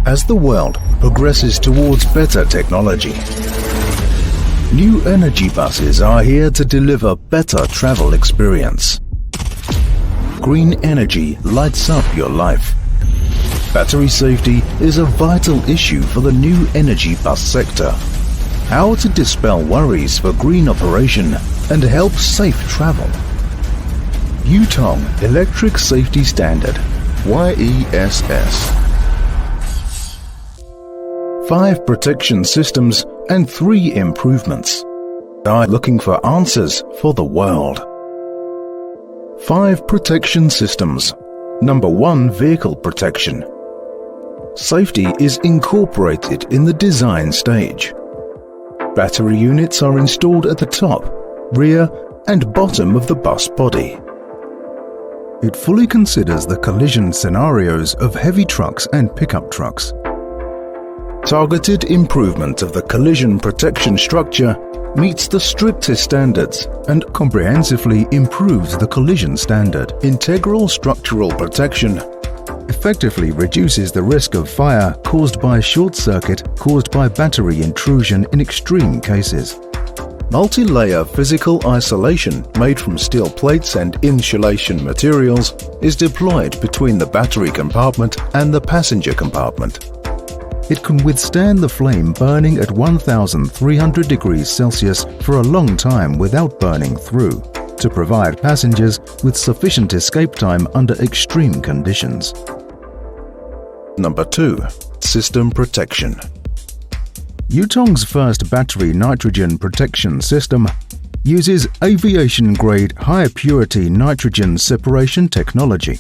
as the world progresses towards better technology. New energy buses are here to deliver better travel experience. Green energy lights up your life. Battery safety is a vital issue for the new energy bus sector. How to dispel worries for green operation and help safe travel. Yutong Electric Safety Standard YESS. 5 protection systems and 3 improvements. Are looking for answers for the world. 5 protection systems. Number 1, vehicle protection. Safety is incorporated in the design stage. Battery units are installed at the top, rear and bottom of the bus body. It fully considers the collision scenarios of heavy trucks and pickup trucks. Targeted improvement of the collision protection structure meets the strictest standards and comprehensively improves the collision standard. Integral structural protection effectively reduces the risk of fire caused by short circuit caused by battery intrusion in extreme cases. Multi-layer physical isolation made from steel plates and insulation materials is deployed between the battery compartment and the passenger compartment. It can withstand the flame burning at 1300 degrees Celsius for a long time without burning through, to provide passengers with sufficient escape time under extreme conditions. Number 2. System protection. Yutong's first battery nitrogen protection system uses aviation-grade high-purity nitrogen separation technology,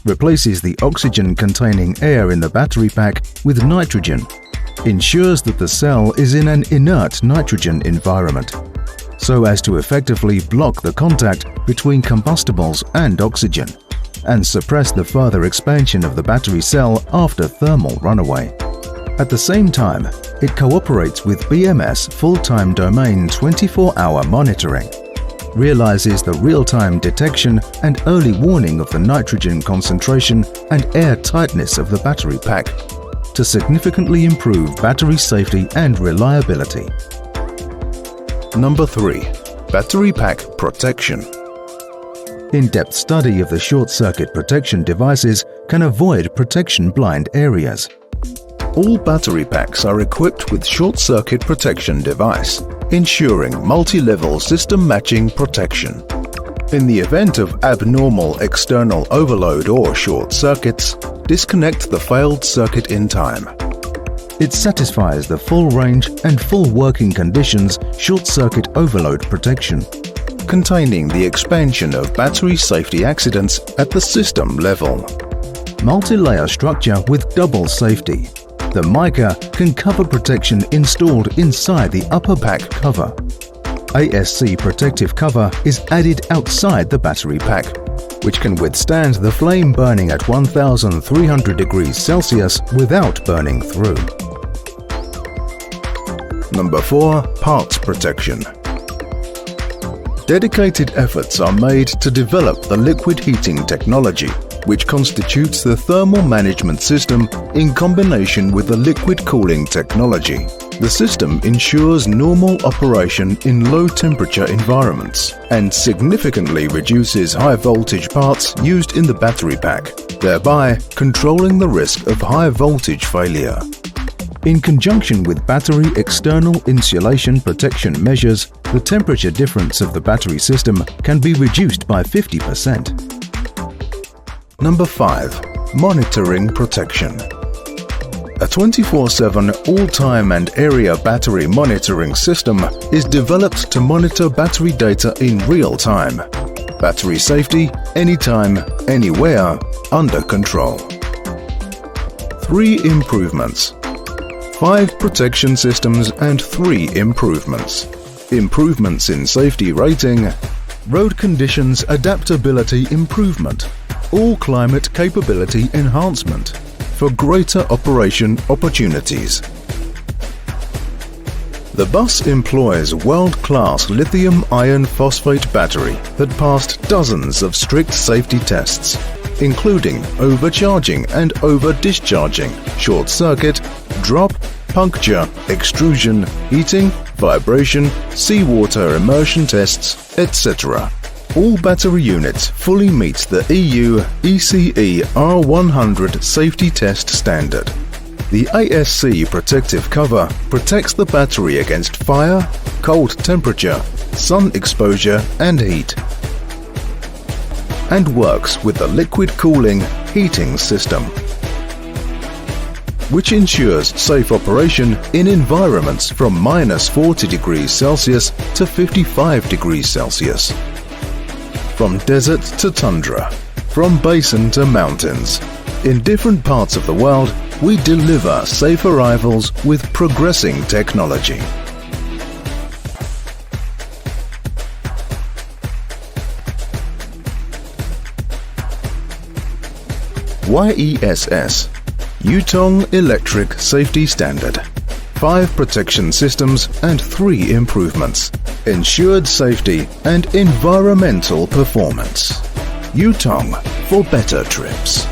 replaces the oxygen-containing air in the battery pack with nitrogen, ensures that the cell is in an inert nitrogen environment, so as to effectively block the contact between combustibles and oxygen, and suppress the further expansion of the battery cell after thermal runaway. At the same time, it cooperates with BMS full-time domain 24-hour monitoring, realizes the real-time detection and early warning of the nitrogen concentration and air tightness of the battery pack to significantly improve battery safety and reliability. Number 3. Battery pack protection. In-depth study of the short-circuit protection devices can avoid protection blind areas. All battery packs are equipped with short-circuit protection device, ensuring multi-level system matching protection. In the event of abnormal external overload or short circuits, disconnect the failed circuit in time. It satisfies the full range and full working conditions short-circuit overload protection, containing the expansion of battery safety accidents at the system level. Multi-layer structure with double safety. The mica can cover protection installed inside the upper pack cover. ASC protective cover is added outside the battery pack, which can withstand the flame burning at 1300 degrees Celsius without burning through. Number 4. Parts protection. Dedicated efforts are made to develop the liquid heating technology, which constitutes the thermal management system in combination with the liquid cooling technology. The system ensures normal operation in low-temperature environments and significantly reduces high-voltage parts used in the battery pack, thereby controlling the risk of high-voltage failure. In conjunction with battery external insulation protection measures, the temperature difference of the battery system can be reduced by 50%. Number 5. Monitoring protection. A 24/7 all-time and area battery monitoring system is developed to monitor battery data in real time. Battery safety, anytime, anywhere, under control. 3 improvements. 5 protection systems and 3 improvements. Improvements in safety rating, road conditions adaptability improvement, all climate capability enhancement for greater operation opportunities. The bus employs world-class lithium iron phosphate battery that passed dozens of strict safety tests. including overcharging and over-discharging, short circuit, drop, puncture, extrusion, heating, vibration, seawater immersion tests, etc. All battery units fully meet the EU ECE R100 safety test standard. The ASC protective cover protects the battery against fire, cold temperature, sun exposure and heat, and works with the liquid cooling heating system, which ensures safe operation in environments from -40 degrees Celsius to 55 degrees Celsius. From desert to tundra, from basin to mountains, in different parts of the world, we deliver safe arrivals with progressing technology. YESS, Yutong Electric Safety Standard. 5 protection systems and 3 improvements. Ensured safety and environmental performance. Yutong for better trips.